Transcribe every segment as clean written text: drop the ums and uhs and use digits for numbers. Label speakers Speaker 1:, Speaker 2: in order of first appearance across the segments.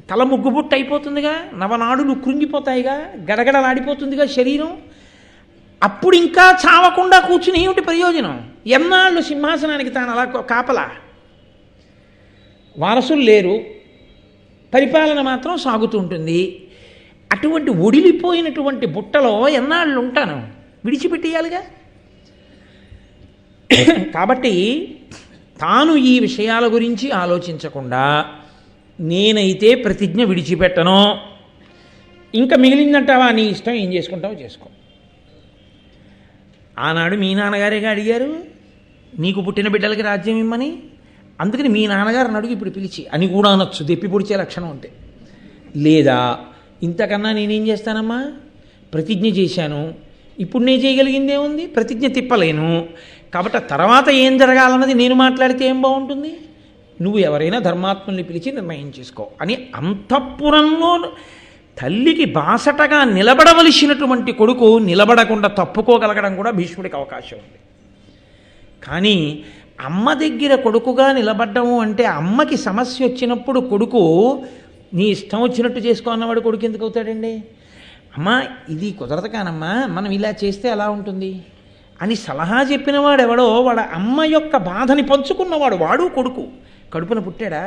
Speaker 1: తల ముగ్గుబుట్టు అయిపోతుందిగా, నవనాడులు కృంగిపోతాయిగా, గడగడలాడిపోతుందిగా శరీరం. అప్పుడు ఇంకా చావకుండా కూర్చుని ఏమిటి ప్రయోజనం? ఎన్నాళ్ళు సింహాసనానికి తాను అలా కాపలా? వారసులు లేరు, పరిపాలన మాత్రం సాగుతుంటుంది. అటువంటి ఒడిలిపోయినటువంటి బుట్టలో ఎన్నాళ్ళు ఉంటాను? విడిచిపెట్టేయాలిగా. కాబట్టి తాను ఈ విషయాల గురించి ఆలోచించకుండా నేనైతే ప్రతిజ్ఞ విడిచిపెట్టను, ఇంకా మిగిలిందంటావా నీ ఇష్టం, ఏం చేసుకుంటావో చేసుకో. ఆనాడు మీ నాన్నగారేగా అడిగారు నీకు పుట్టిన బిడ్డలకి రాజ్యం ఇమ్మని. అందుకని మీ నాన్నగారిని అడుగు ఇప్పుడు పిలిచి అని కూడా అనొచ్చు, దెప్పి పొడిచే లక్షణం ఉంటే. లేదా ఇంతకన్నా నేనేం చేస్తానమ్మా, ప్రతిజ్ఞ చేశాను, ఇప్పుడు నేను చేయగలిగిందేముంది, ప్రతిజ్ఞ తిప్పలేను. కాబట్టి తర్వాత ఏం జరగాలన్నది నేను మాట్లాడితే ఏం బాగుంటుంది, నువ్వు ఎవరైనా ధర్మాత్ముల్ని పిలిచి నిర్ణయం చేసుకో అని అంతఃపురంలో తల్లికి బాసటగా నిలబడవలసినటువంటి కొడుకు నిలబడకుండా తప్పుకోగలగడం కూడా భీష్ముడికి అవకాశం ఉంది. కానీ అమ్మ దగ్గర కొడుకుగా నిలబడ్డము అంటే అమ్మకి సమస్య వచ్చినప్పుడు కొడుకు నీ ఇష్టం వచ్చినట్టు చేసుకో అన్నవాడు కొడుకు ఎందుకు అవుతాడండి? అమ్మ ఇది కుదరదు కానమ్మా, మనం ఇలా చేస్తే ఎలా ఉంటుంది అని సలహా చెప్పినవాడు ఎవడో, వాడు అమ్మ యొక్క బాధని పంచుకున్నవాడు, వాడు కొడుకు. కడుపున పుట్టాడా?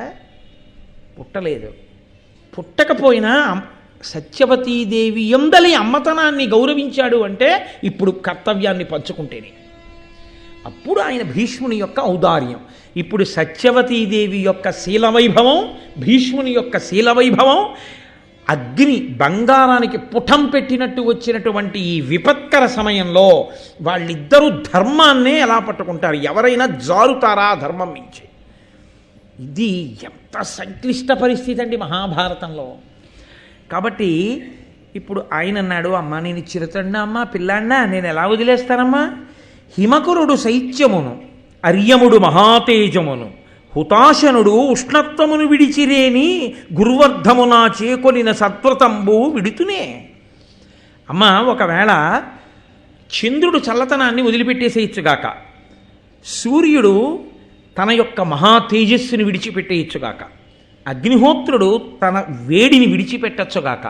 Speaker 1: పుట్టలేదు. పుట్టకపోయినా సత్యవతీదేవి ఎందలి అమ్మతనాన్ని గౌరవించాడు అంటే ఇప్పుడు కర్తవ్యాన్ని పంచుకుంటేనే. అప్పుడు ఆయన భీష్ముని యొక్క ఔదార్యం. ఇప్పుడు సత్యవతీదేవి యొక్క శీలవైభవం, భీష్ముని యొక్క శీలవైభవం, అగ్ని బంగారానికి పుటం పెట్టినట్టు వచ్చినటువంటి ఈ విపత్కర సమయంలో వాళ్ళిద్దరూ ధర్మాన్నే ఎలా పట్టుకుంటారు? ఎవరైనా జారుతారా ధర్మం నుంచి? ఇది ఎంత సంక్లిష్ట పరిస్థితి అండి మహాభారతంలో. కాబట్టి ఇప్పుడు ఆయన అన్నాడు, అమ్మ నేను చిరుతండా అమ్మ పిల్లాడినా నేను ఎలా వదిలేస్తానమ్మా? హిమకురుడు శైత్యమును, అర్యముడు మహాతేజమును, హుతాశనుడు ఉష్ణత్వమును విడిచిరేని గురువర్ధమునా చేకొనిన సత్వతంబు విడుతునే. అమ్మ ఒకవేళ చంద్రుడు చల్లతనాన్ని వదిలిపెట్టేసేయచ్చుగాక, సూర్యుడు తన యొక్క మహా తేజస్సుని విడిచిపెట్టేయచ్చుగాక, అగ్నిహోత్రుడు తన వేడిని విడిచిపెట్టచ్చుగాక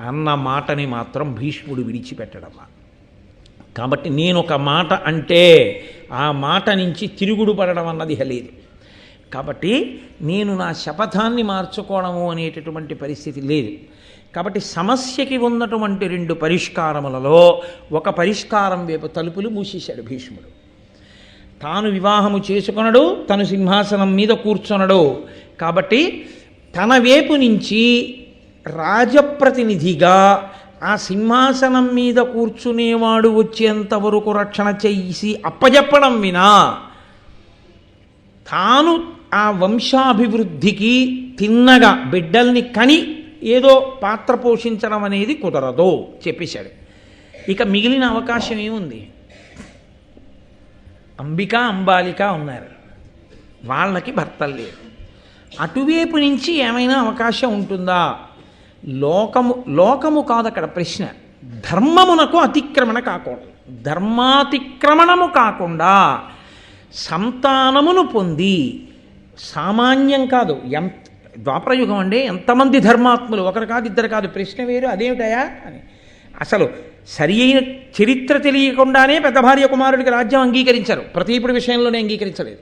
Speaker 1: అన్న మాటని మాత్రం భీష్ముడు విడిచిపెట్టడమ్మా. కాబట్టి నేను ఒక మాట అంటే ఆ మాట నుంచి తిరుగుడు పడడం అన్నది లేదు. కాబట్టి నేను నా శపథాన్ని మార్చుకోవడము అనేటటువంటి పరిస్థితి లేదు. కాబట్టి సమస్యకి ఉన్నటువంటి రెండు పరిష్కారములలో ఒక పరిష్కారం వైపు తలుపులు మూసేశాడు భీష్ముడు. తాను వివాహము చేసుకొనడు, తను సింహాసనం మీద కూర్చొనడు. కాబట్టి తన వైపు నుంచి రాజప్రతినిధిగా ఆ సింహాసనం మీద కూర్చునేవాడు వచ్చేంతవరకు రక్షణ చేసి అప్పజెప్పడం వినా తాను ఆ వంశాభివృద్ధికి తిన్నగా బిడ్డల్ని కని ఏదో పాత్ర పోషించడం అనేది కుదరదు చెప్పేశాడు. ఇక మిగిలిన అవకాశం ఏముంది? అంబిక అంబాలిక ఉన్నారు, వాళ్ళకి భర్తలు లేరు. అటువైపు నుంచి ఏమైనా అవకాశం ఉంటుందా? లోకము కాదు అక్కడ ప్రశ్న, ధర్మమునకు అతిక్రమణ కాకూడదు. ధర్మాతిక్రమణము కాకుండా సంతానమును పొంది, సామాన్యం కాదు, ద్వాపరయుగం అండి, ఎంతమంది ధర్మాత్ములు, ఒకరు కాదు ఇద్దరు కాదు, ప్రశ్న వేరు అదేమిటయా అని. అసలు సరి అయిన చరిత్ర తెలియకుండానే పెద్ద భార్య కుమారుడికి రాజ్యం అంగీకరించారు, ప్రతీపుడి విషయంలోనే అంగీకరించలేదు.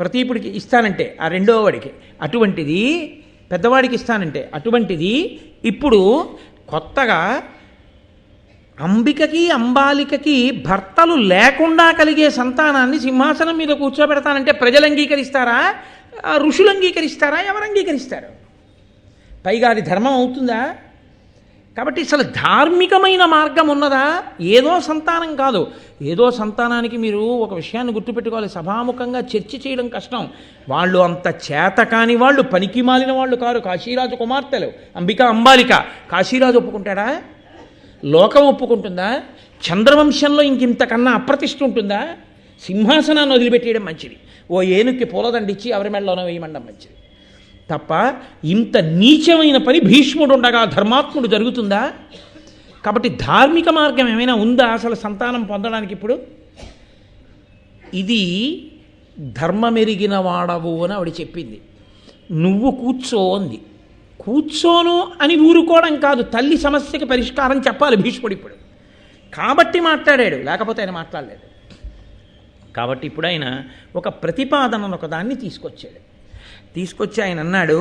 Speaker 1: ప్రతీపుడికి ఇస్తానంటే ఆ రెండో వాడికి అటువంటిది, పెద్దవాడికి ఇస్తానంటే అటువంటిది, ఇప్పుడు కొత్తగా అంబికకి అంబాలికకి భర్తలు లేకుండా కలిగే సంతానాన్ని సింహాసనం మీద కూర్చోబెడతానంటే ప్రజలు అంగీకరిస్తారా? ఋషులు అంగీకరిస్తారా? ఎవరు అంగీకరిస్తారు? పైగా అది ధర్మం అవుతుందా? కాబట్టి అసలు ధార్మికమైన మార్గం ఉన్నదా? ఏదో సంతానం కాదు, ఏదో సంతానానికి మీరు ఒక విషయాన్ని గుర్తుపెట్టుకోవాలి, సభాముఖంగా చర్చ చేయడం కష్టం. వాళ్ళు అంత చేత కాని వాళ్ళు, పనికి మాలిన వాళ్ళు కారు. కాశీరాజు కుమార్తెలు అంబిక అంబాలిక. కాశీరాజు ఒప్పుకుంటాడా? లోకం ఒప్పుకుంటుందా? చంద్రవంశంలో ఇంకింతకన్నా అప్రతిష్ఠ ఉంటుందా? సింహాసనాన్ని వదిలిపెట్టేయడం మంచిది, ఓ ఏనుక్కి పూలదండిచ్చి ఎవరి మెడలోనో వేయమండం మంచిది తప్ప ఇంత నీచమైన పని భీష్ముడు ఉండగా ధర్మాత్ముడు జరుగుతుందా? కాబట్టి ధార్మిక మార్గం ఏమైనా ఉందా అసలు సంతానం పొందడానికి? ఇప్పుడు ఇది ధర్మమెరిగిన వాడవు అని ఆవిడ చెప్పింది. నువ్వు కూర్చో అంది. కూర్చోను అని ఊరుకోవడం కాదు, తల్లి సమస్యకి పరిష్కారం చెప్పాలి భీష్ముడు ఇప్పుడు. కాబట్టి మాట్లాడాడు, లేకపోతే ఆయన మాట్లాడలేదు. కాబట్టి ఇప్పుడు ఆయన ఒక ప్రతిపాదనను ఒకదాన్ని తీసుకొచ్చి ఆయన అన్నాడు,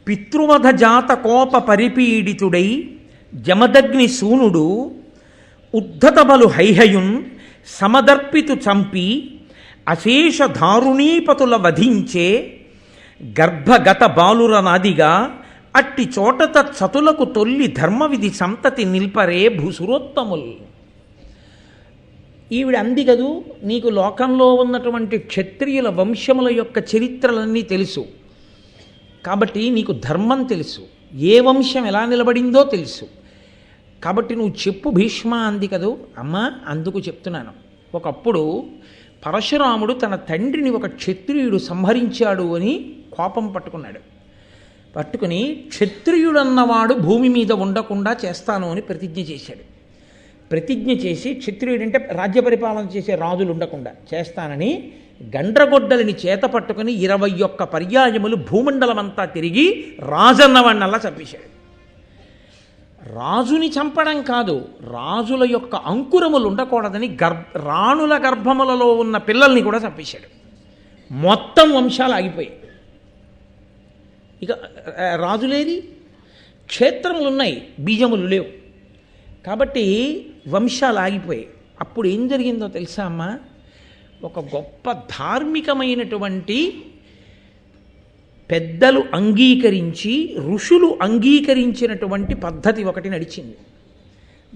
Speaker 1: పితృవధ జాత కోప పరిపీడితుడై జమదగ్ని సూనుడు ఉద్ధతబలు హైహయున్ సమదర్పితు చంపి అశేష దారుణీపతుల వధించే గర్భగత బాలుర నాదిగా అట్టి చోటత చతులకు తొల్లి ధర్మవిధి సంతతి నిల్పరే భూసురోత్తముల్. ఈవిడ అంది కదూ, నీకు లోకంలో ఉన్నటువంటి క్షత్రియుల వంశముల యొక్క చరిత్రలన్నీ తెలుసు కాబట్టి నీకు ధర్మం తెలుసు, ఏ వంశం ఎలా నిలబడిందో తెలుసు, కాబట్టి నువ్వు చెప్పు భీష్మ అంది కదూ. అమ్మ అందుకు చెప్తున్నాను, ఒకప్పుడు పరశురాముడు తన తండ్రిని ఒక క్షత్రియుడు సంహరించాడు అని కోపం పట్టుకుని క్షత్రియుడన్నవాడు భూమి మీద ఉండకుండా చేస్తాను అని ప్రతిజ్ఞ చేసి క్షత్రియుడంటే రాజ్య పరిపాలన చేసే రాజులు ఉండకుండా చేస్తానని గండ్రగొడ్డలిని చేత పట్టుకుని 21 పర్యాయములు భూమండలమంతా తిరిగి రాజన్నవాణ్ణల్లా చంపేశాడు. రాజుని చంపడం కాదు, రాజుల యొక్క అంకురములు ఉండకూడదని రాణుల గర్భములలో ఉన్న పిల్లల్ని కూడా చంపేశాడు. మొత్తం వంశాలు ఆగిపోయాయి. ఇక రాజులేది, క్షేత్రములు ఉన్నాయి, బీజములు లేవు, కాబట్టి వంశాలు ఆగిపోయాయి. అప్పుడు ఏం జరిగిందో తెలుసా అమ్మ, ఒక గొప్ప ధార్మికమైనటువంటి పెద్దలు అంగీకరించి ఋషులు అంగీకరించినటువంటి పద్ధతి ఒకటి నడిచింది.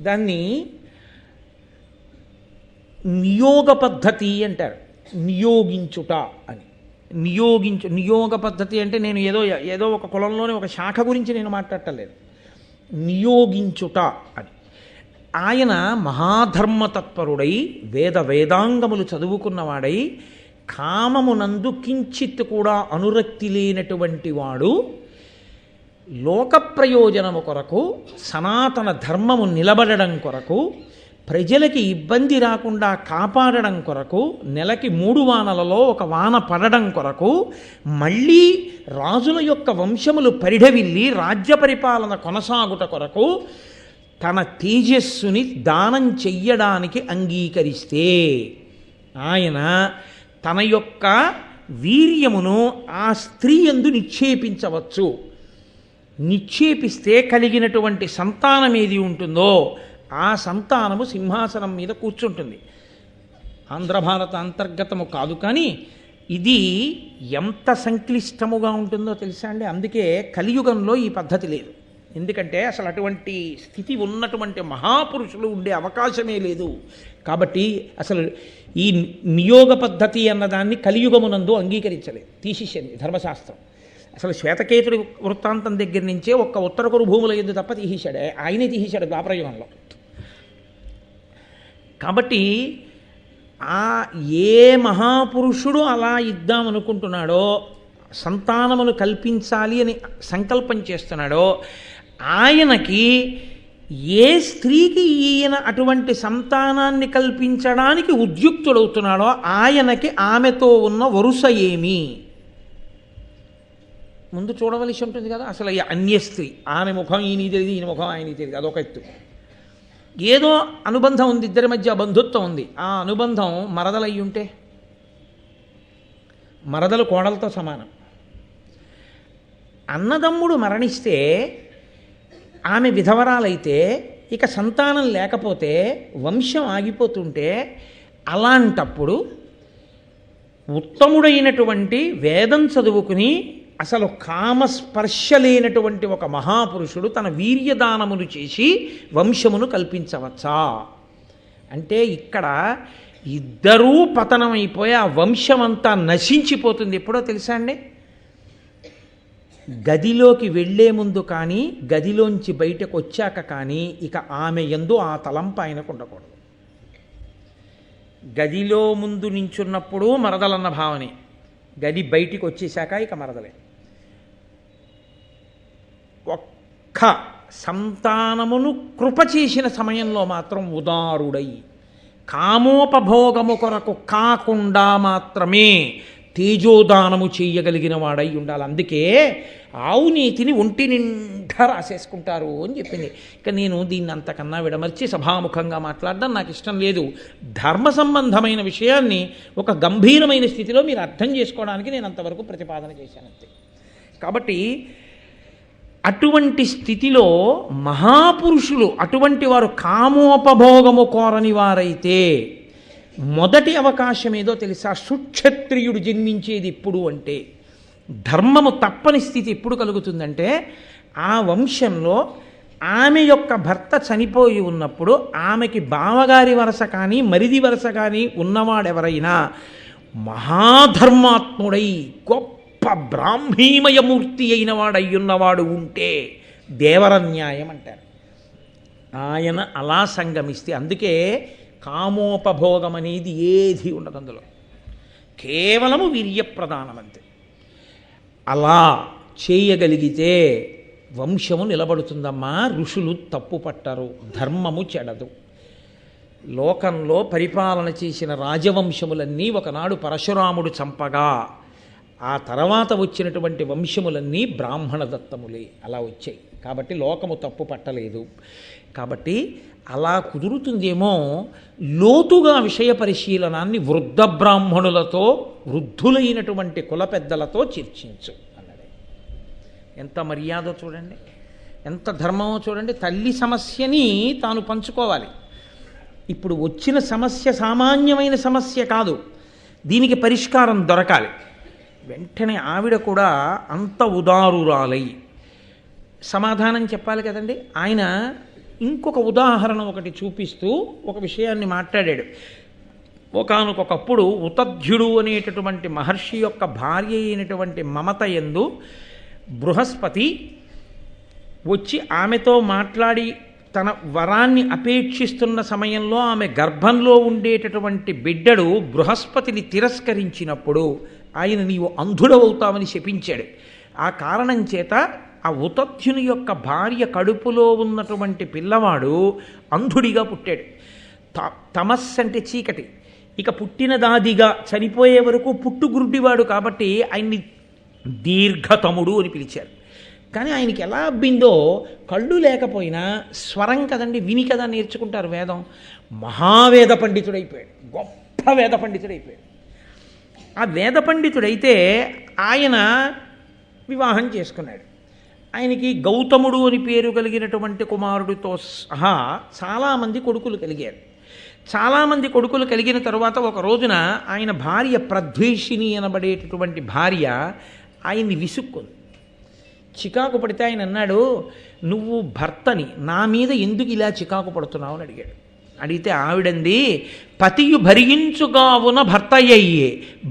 Speaker 1: దాన్ని నియోగ పద్ధతి అంటారు. నియోగించుట అని. నియోగ పద్ధతి అంటే నేను ఏదో ఒక కులంలోనే ఒక శాఖ గురించి నేను మాట్లాడటలేదు. నియోగించుట అని. ఆయన మహాధర్మతత్పరుడై వేదాంగములు చదువుకున్నవాడై కామమునందు కించిత్ కూడా అనురక్తి లేనటువంటి వాడు లోక ప్రయోజనము కొరకు, సనాతన ధర్మము నిలబడడం కొరకు, ప్రజలకి ఇబ్బంది రాకుండా కాపాడడం కొరకు, నెలకి 3 వానలలో 1 వాన పడడం కొరకు, మళ్ళీ రాజుల యొక్క వంశములు పరిఢవిల్లి రాజ్య పరిపాలన కొనసాగుట కొరకు తన తేజస్సుని దానం చెయ్యడానికి అంగీకరిస్తే ఆయన తన యొక్క వీర్యమును ఆ స్త్రీ యందు నిక్షేపించవచ్చు. నిక్షేపిస్తే కలిగినటువంటి సంతానం ఏది ఉంటుందో ఆ సంతానము సింహాసనం మీద కూర్చుంటుంది. ఆంధ్రభారత అంతర్గతము కాదు, కానీ ఇది ఎంత సంక్లిష్టముగా ఉంటుందో తెలుసా అండి. అందుకే కలియుగంలో ఈ పద్ధతి లేదు. ఎందుకంటే అసలు అటువంటి స్థితి ఉన్నటువంటి మహాపురుషులు ఉండే అవకాశమే లేదు. కాబట్టి అసలు ఈ నియోగ పద్ధతి అన్నదాన్ని కలియుగమునందు అంగీకరించలేదు, తీసేసింది ధర్మశాస్త్రం. అసలు శ్వేతకేతుడి వృత్తాంతం దగ్గర నుంచే ఒక్క ఉత్తరకురు భూముల యందు తప్ప తీసేశాడు, ఆయనే తీసేశాడు ద్వాపరయుగంలో. కాబట్టి ఏ మహాపురుషుడు అలా ఇద్దామనుకుంటున్నాడో, సంతానమును కల్పించాలి అని సంకల్పం చేస్తున్నాడో, ఆయనకి ఏ స్త్రీకి ఈయన అటువంటి సంతానాన్ని కల్పించడానికి ఉద్యుక్తుడవుతున్నాడో ఆయనకి ఆమెతో ఉన్న వరుస ఏమి ముందు చూడవలసి ఉంటుంది కదా. అసలు ఈ అన్య స్త్రీ, ఆమె ముఖం ఈయన తెలియదు, ఈయన ముఖం ఆయన తెలియదు, అదొక ఎత్తు. ఏదో అనుబంధం ఉంది, ఇద్దరి మధ్య బంధుత్వం ఉంది, ఆ అనుబంధం మరదలయ్యి ఉంటే మరదలు కోడలతో సమానం. అన్నదమ్ముడు మరణిస్తే ఆమె విధవరాలైతే ఇక సంతానం లేకపోతే వంశం ఆగిపోతుంటే, అలాంటప్పుడు ఉత్తముడైనటువంటి వేదం చదువుకుని అసలు కామస్పర్శ లేనటువంటి ఒక మహాపురుషుడు తన వీర్యదానమును చేసి వంశమును కల్పించవచ్చా అంటే, ఇక్కడ ఇద్దరూ పతనమైపోయి ఆ వంశమంతా నశించిపోతుంది. ఎప్పుడో తెలుసా అండి, గదిలోకి వెళ్లే ముందు కానీ గదిలోంచి బయటకు వచ్చాక కానీ ఇక ఆమె యందు ఆ తలంపు ఆయనకు ఉండకూడదు. గదిలో ముందు నించున్నప్పుడు మరదలన్న భావనే, గది బయటికి వచ్చేశాక ఇక మరదలే. ఒక్క సంతానమును కృప చేసిన సమయంలో మాత్రం ఉదారుడై కామోపభోగము కొరకు కాకుండా మాత్రమే తేజోదానము చేయగలిగిన వాడై ఉండాలి. అందుకే ఆవు నీతిని ఒంటి నిండా రాసేసుకుంటారు అని చెప్పింది. ఇక నేను దీన్ని అంతకన్నా విడమర్చి సభాముఖంగా మాట్లాడడం నాకు ఇష్టం లేదు. ధర్మ సంబంధమైన విషయాన్ని ఒక గంభీరమైన స్థితిలో మీరు అర్థం చేసుకోవడానికి నేను అంతవరకు ప్రతిపాదన చేశానంతే. కాబట్టి అటువంటి స్థితిలో మహాపురుషులు అటువంటి వారు కామోపభోగము కోరని వారైతే మొదటి అవకాశం ఏదో తెలుసా? సుక్షత్రియుడు జన్మించేది ఎప్పుడు అంటే, ధర్మము తప్పని స్థితి ఎప్పుడు కలుగుతుందంటే, ఆ వంశంలో ఆమె యొక్క భర్త చనిపోయి ఉన్నప్పుడు ఆమెకి బావగారి వరస కానీ మరిది వరస కానీ ఉన్నవాడెవరైనా మహాధర్మాత్ముడై గొప్ప బ్రాహ్మీమయమూర్తి అయిన వాడయ్యున్నవాడు ఉంటే దేవరన్యాయం అంటారు. ఆయన అలా సంగమిస్తే, అందుకే కామోపభోగం అనేది ఏది ఉండదు అందులో, కేవలము వీర్యప్రధానం అంతే. అలా చేయగలిగితే వంశము నిలబడుతుందమ్మా. ఋషులు తప్పు పట్టరు, ధర్మము చెడదు. లోకంలో పరిపాలన చేసిన రాజవంశములన్నీ ఒకనాడు పరశురాముడు చంపగా ఆ తర్వాత వచ్చినటువంటి వంశములన్నీ బ్రాహ్మణ దత్తములే అలా వచ్చాయి. కాబట్టి లోకము తప్పు పట్టలేదు. కాబట్టి అలా కుదురుతుందేమో లోతుగా విషయ పరిశీలనాన్ని వృద్ధ బ్రాహ్మణులతో, వృద్ధులైనటువంటి కుల పెద్దలతో చర్చించు అన్నది. ఎంత మర్యాద చూడండి, ఎంత ధర్మమో చూడండి. తల్లి సమస్యని తాను పంచుకోవాలి. ఇప్పుడు వచ్చిన సమస్య సామాన్యమైన సమస్య కాదు, దీనికి పరిష్కారం దొరకాలి. వెంటనే ఆవిడ కూడా అంత ఉదారురాలై సమాధానం చెప్పాలి కదండి. ఆయన ఇంకొక ఉదాహరణ ఒకటి చూపిస్తూ ఒక విషయాన్ని మాట్లాడాడు. ఒకానొకప్పుడు ఉతధ్యుడు అనేటటువంటి మహర్షి యొక్క భార్య అయినటువంటి మమత యందు బృహస్పతి వచ్చి ఆమెతో మాట్లాడి తన వరాన్ని అపేక్షిస్తున్న సమయంలో ఆమె గర్భంలో ఉండేటటువంటి బిడ్డడు బృహస్పతిని తిరస్కరించినప్పుడు ఆయన నీవు అంధుడవుతావని శపించాడు. ఆ కారణం చేత ఆ ఉతధ్యుని యొక్క భార్య కడుపులో ఉన్నటువంటి పిల్లవాడు అంధుడిగా పుట్టాడు. తమస్సు అంటే చీకటి. ఇక పుట్టినదాదిగా చనిపోయే వరకు పుట్టుగురుడివాడు కాబట్టి ఆయన్ని దీర్ఘతముడు అని పిలిచారు. కానీ ఆయనకి ఎలా అబ్బిందో, కళ్ళు లేకపోయినా స్వరం కదండి, విని కదా నేర్చుకుంటారు వేదం. మహావేద పండితుడైపోయాడు, గొప్ప వేద పండితుడైపోయాడు. ఆ వేద పండితుడైతే ఆయన వివాహం చేసుకున్నాడు. ఆయనకి గౌతముడు అని పేరు కలిగినటువంటి కుమారుడితో సహా చాలామంది కొడుకులు కలిగారు. చాలామంది కొడుకులు కలిగిన తరువాత ఒక రోజున ఆయన భార్య ప్రద్వేషిణి అనబడేటటువంటి భార్య ఆయన్ని విసుక్కుంది. చికాకు పడితే ఆయన అన్నాడు, నువ్వు భర్తని, నా మీద ఎందుకు ఇలా చికాకు పడుతున్నావు అని అడిగాడు. అడిగితే ఆవిడంది, పతియు భరించుగావున భర్తయ్యే,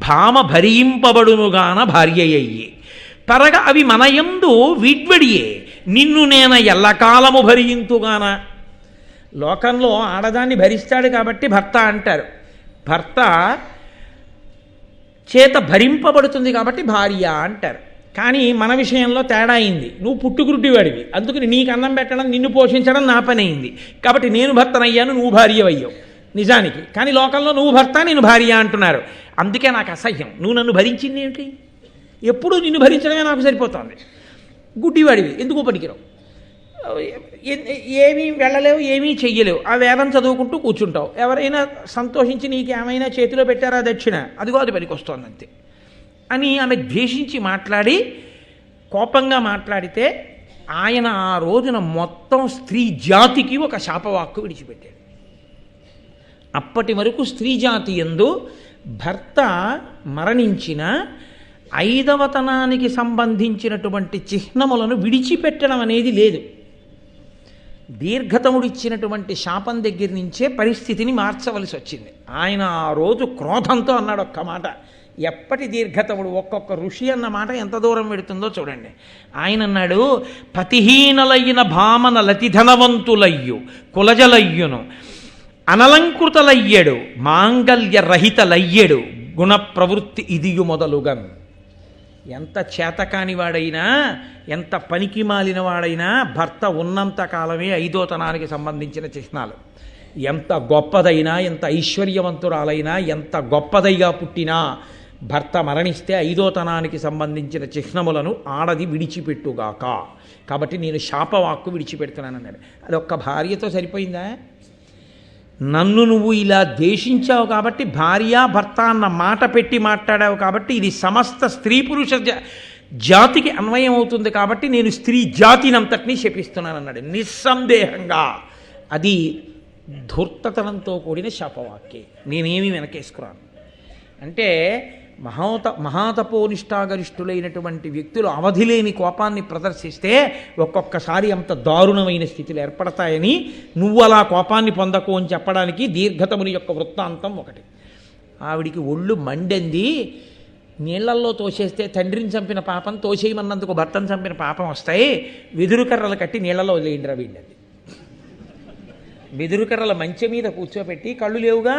Speaker 1: భామ భరింపబడునుగాన భార్యయ్యే, పరగ అవి మనయందు వీడ్వడియే, నిన్ను నేను ఎల్లకాలము భరింతుగాన. లోకంలో ఆడదాన్ని భరిస్తాడు కాబట్టి భర్త అంటారు, భర్త చేత భరింపబడుతుంది కాబట్టి భార్య అంటారు. కానీ మన విషయంలో తేడా అయింది. నువ్వు పుట్టుగురుడివాడివి, అందుకని నీకు అన్నం పెట్టడం, నిన్ను పోషించడం నా పని అయింది. కాబట్టి నేను భర్తనయ్యాను, నువ్వు భార్య అయ్యావు నిజానికి. కానీ లోకంలో నువ్వు భర్త, నేను భార్య అంటున్నారు. అందుకే నాకు అసహ్యం. నువ్వు నన్ను భరించింది ఏమిటి? ఎప్పుడూ నిన్ను భరించడమే నాకు సరిపోతుంది. గుడ్డివాడివి, ఎందుకు పనికిరావు, ఏమీ వెళ్ళలేవు, ఏమీ చెయ్యలేవు, ఆ వేదం చదువుకుంటూ కూర్చుంటావు. ఎవరైనా సంతోషించి నీకు ఏమైనా చేతిలో పెట్టారా దక్షిణ, అదిగో అది పనికి వస్తుంది అంతే అని ఆమె ద్వేషించి మాట్లాడి కోపంగా మాట్లాడితే ఆయన ఆ రోజున మొత్తం స్త్రీ జాతికి ఒక శాపవాక్కు విడిచిపెట్టాడు. అప్పటి వరకు స్త్రీ జాతి యందు భర్త మరణించిన 5వ తనానికి సంబంధించినటువంటి చిహ్నములను విడిచిపెట్టడం అనేది లేదు. దీర్ఘతముడు ఇచ్చినటువంటి శాపం దగ్గర నుంచే పరిస్థితిని మార్చవలసి వచ్చింది. ఆయన ఆ రోజు క్రోధంతో అన్నాడు ఒక్క మాట. ఎప్పటి దీర్ఘతముడు, ఒక్కొక్క ఋషి అన్న మాట ఎంత దూరం పెడుతుందో చూడండి. ఆయన అన్నాడు, పతిహీనలైన భామన లతిధనవంతులయ్యు కులజలయ్యును అనలంకృతలయ్యడు మాంగల్య రహితలయ్యడు గుణ ప్రవృత్తి ఇదియు మొదలుగన్. ఎంత చేతకాని వాడైనా, ఎంత పనికి మాలిన వాడైనా భర్త ఉన్నంత కాలమే 5వ తనానికి సంబంధించిన చిహ్నాలు. ఎంత గొప్పదైనా, ఎంత ఐశ్వర్యవంతురాలైనా, ఎంత గొప్పదైగా పుట్టినా భర్త మరణిస్తే 5వ తనానికి సంబంధించిన చిహ్నములను ఆడది విడిచిపెట్టుగాక. కాబట్టి నేను శాపవాక్కు విడిచిపెడుతున్నాను అన్నాడు. అది ఒక్క భార్యతో సరిపోయిందా? నన్ను నువ్వు ఇలా ద్వేషించావు కాబట్టి, భార్య భర్త అన్న మాట పెట్టి మాట్లాడావు కాబట్టి, ఇది సమస్త స్త్రీ పురుష జాతికి అన్వయం అవుతుంది కాబట్టి నేను స్త్రీ జాతినంతటినీ శపిస్తున్నాను అన్నాడు. నిస్సందేహంగా అది ధూర్తతనంతో కూడిన శాపవాక్యే. నేనేమి వెనకేసుకురాను. అంటే మహాతపోనిష్టాగరిష్ఠులైనటువంటి వ్యక్తులు అవధిలేని కోపాన్ని ప్రదర్శిస్తే ఒక్కొక్కసారి అంత దారుణమైన స్థితిలో ఏర్పడతాయని, నువ్వు అలా కోపాన్ని పొందకు అని చెప్పడానికి దీర్ఘతముని యొక్క వృత్తాంతం ఒకటి. ఆవిడికి ఒళ్ళు మండింది. నీళ్లల్లో తోసేస్తే తండ్రిని చంపిన పాపం, తోసేయమన్నందుకు భర్తను చంపిన పాపం వస్తాయి. వెదురు కర్రలు కట్టి నీళ్లలో వదిలేయండిరా వీళ్ళది. వెదురు కర్రల మంచె మీద కూర్చోబెట్టి, కళ్ళు లేవుగా,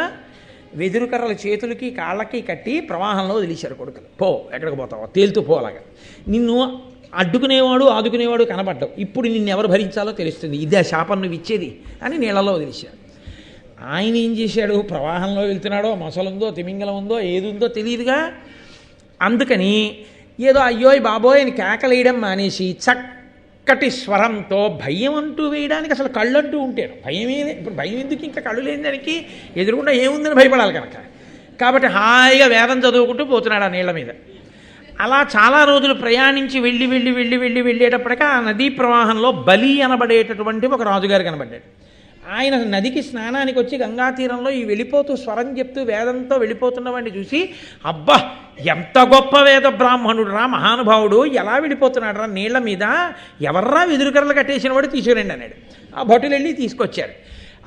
Speaker 1: వెదురు కర్రల చేతులకి కాళ్ళకి కట్టి ప్రవాహంలో వదిలేశారు కొడుకులు. పో, ఎక్కడికి పోతావో తేలుతూ పో. అలాగా నిన్ను అడ్డుకునేవాడు ఆదుకునేవాడు కనబడ్డావు. ఇప్పుడు నిన్ను ఎవరు భరించాలో తెలుస్తుంది. ఇదే శాపం నువ్వు ఇచ్చేది అని నీళ్ళలో వదిలేశారు. ఆయన ఏం చేశాడు? ప్రవాహంలో వెళ్తున్నాడో, మొసలుందో తిమింగలం ఉందో ఏదుందో తెలియదుగా. అందుకని ఏదో అయ్యోయ్ బాబోయ్ అని కేకలేయడం మానేసి చక్కటి స్వరంతో భయం అంటూ వేయడానికి అసలు కళ్ళు అంటూ ఉంటారు. భయమే. ఇప్పుడు భయం ఎందుకు? ఇంకా కళ్ళు లేని దానికి ఎదురుకుండా ఏముందని భయపడాలి కనుక. కాబట్టి హాయిగా వేదం చదువుకుంటూ పోతున్నాడు ఆ నీళ్ల మీద. అలా చాలా రోజులు ప్రయాణించి వెళ్ళేటప్పటికీ ఆ నదీ ప్రవాహంలో బలి అనబడేటటువంటి ఒక రాజుగారు కనబడ్డాడు. ఆయన నదికి స్నానానికి వచ్చి గంగా తీరంలో ఈ వెళ్ళిపోతూ స్వరం చెప్తూ వేదంతో వెళ్ళిపోతున్న వాడిని చూసి, అబ్బా ఎంత గొప్ప వేద బ్రాహ్మణుడు రా, మహానుభావుడు, ఎలా వెళ్ళిపోతున్నాడు రా నీళ్ల మీద, ఎవర్రా వెదురుకర్రలు కట్టేసిన వాడు తీసుకురండి అన్నాడు. ఆ భటులు వెళ్ళి తీసుకొచ్చారు.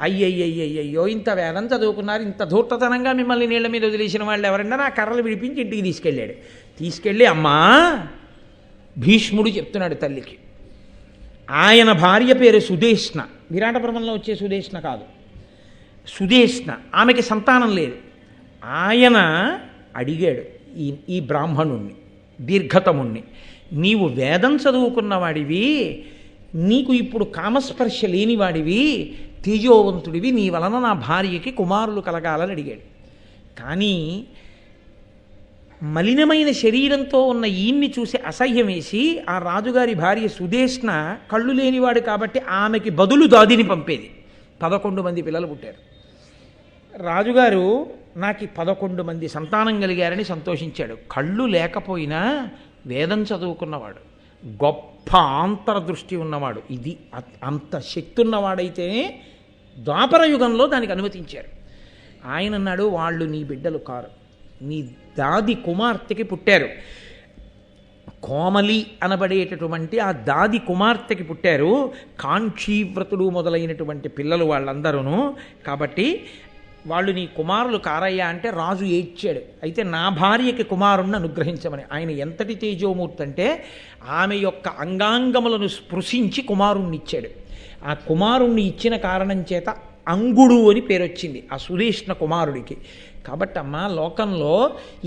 Speaker 1: అయ్యయ్యయ్యయ్యో, ఇంత వేదం చదువుకున్నారు, ఇంత ధూర్తతనంగా మిమ్మల్ని నీళ్ల మీద వదిలేసిన వాళ్ళు ఎవరన్నా, నా కర్రలు విడిపించి ఇంటికి తీసుకెళ్ళాడు. తీసుకెళ్ళి, అమ్మా, భీష్ముడు చెప్తున్నాడు తల్లికి. ఆయన భార్య పేరు సుదేష్ణ. విరాటపురంలో వచ్చే సుదేష్ణ కాదు, సుదేష్ణ. ఆమెకి సంతానం లేదు. ఆయన అడిగాడు ఈ బ్రాహ్మణుణ్ణి, దీర్ఘతముణ్ణి, నీవు వేదం చదువుకున్నవాడివి, నీకు ఇప్పుడు కామస్పర్శ లేనివాడివి, తేజోవంతుడివి, నీ వలన నా భార్యకి కుమారులు కలగాలని అడిగాడు. కానీ మలినమైన శరీరంతో ఉన్న ఈయన్ని చూసి అసహ్యం వేసి ఆ రాజుగారి భార్య సుదేష్ణ కళ్ళు లేనివాడు కాబట్టి ఆమెకి బదులు దాదిని పంపేది. 11 మంది పిల్లలు పుట్టారు. రాజుగారు నాకు 11 మంది సంతానం కలిగారని సంతోషించాడు. కళ్ళు లేకపోయినా వేదం చదువుకున్నవాడు, గొప్ప ఆంతరదృష్టి ఉన్నవాడు, ఇది అంత శక్తి ఉన్నవాడైతేనే ద్వాపర యుగంలో దానికి అనుమతించారు. ఆయన అన్నాడు, వాళ్ళు నీ బిడ్డలు కారు, నీ దాది కుమార్తెకి పుట్టారు. కోమలి అనబడేటటువంటి ఆ దాది కుమార్తెకి పుట్టారు. కాంక్షీవ్రతుడు మొదలైనటువంటి పిల్లలు వాళ్ళందరూ. కాబట్టి వాళ్ళు నీ కుమారులు కారయ్యా అంటే రాజు ఏడ్చాడు. అయితే నా భార్యకి కుమారుణ్ణి అనుగ్రహించమని. ఆయన ఎంతటి తేజోమూర్తి అంటే ఆమె యొక్క అంగాంగములను స్పృశించి కుమారుణ్ణి ఇచ్చాడు. ఆ కుమారుణ్ణి ఇచ్చిన కారణం చేత అంగుడు అని పేరు వచ్చింది ఆ సుదేష్ణ కుమారుడికి. కాబట్టి అమ్మ, లోకంలో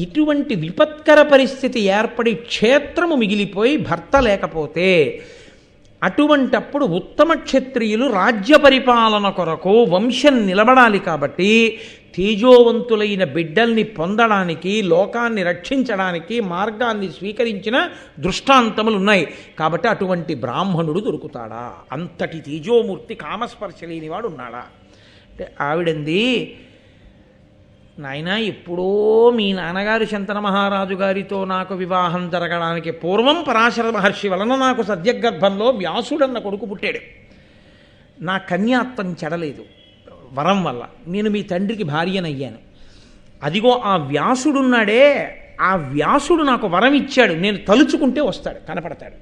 Speaker 1: ఇటువంటి విపత్కర పరిస్థితి ఏర్పడి క్షేత్రము మిగిలిపోయి భర్త లేకపోతే, అటువంటప్పుడు ఉత్తమ క్షత్రియులు రాజ్య పరిపాలన కొరకు వంశం నిలబడాలి. కాబట్టి తేజోవంతులైన బిడ్డల్ని పొందడానికి, లోకాన్ని రక్షించడానికి మార్గాన్ని స్వీకరించిన దృష్టాంతములు ఉన్నాయి. కాబట్టి అటువంటి బ్రాహ్మణుడు దొరుకుతాడా? అంతటి తేజోమూర్తి కామస్పర్శ లేనివాడు ఉన్నాడా అంటే ఆవిడంది, నాయన, ఎప్పుడో మీ నాన్నగారు శంతన మహారాజు గారితో నాకు వివాహం జరగడానికి పూర్వం పరాశర మహర్షి వలన నాకు సద్యగర్భంలో వ్యాసుడన్న కొడుకు పుట్టాడు. నా కన్యాత్వం చెడలేదు వరం వల్ల. నేను మీ తండ్రికి భార్యనయ్యాను. అదిగో ఆ వ్యాసుడున్నాడే, ఆ వ్యాసుడు నాకు వరం ఇచ్చాడు. నేను తలుచుకుంటే వస్తాడు, కనపడతాడు.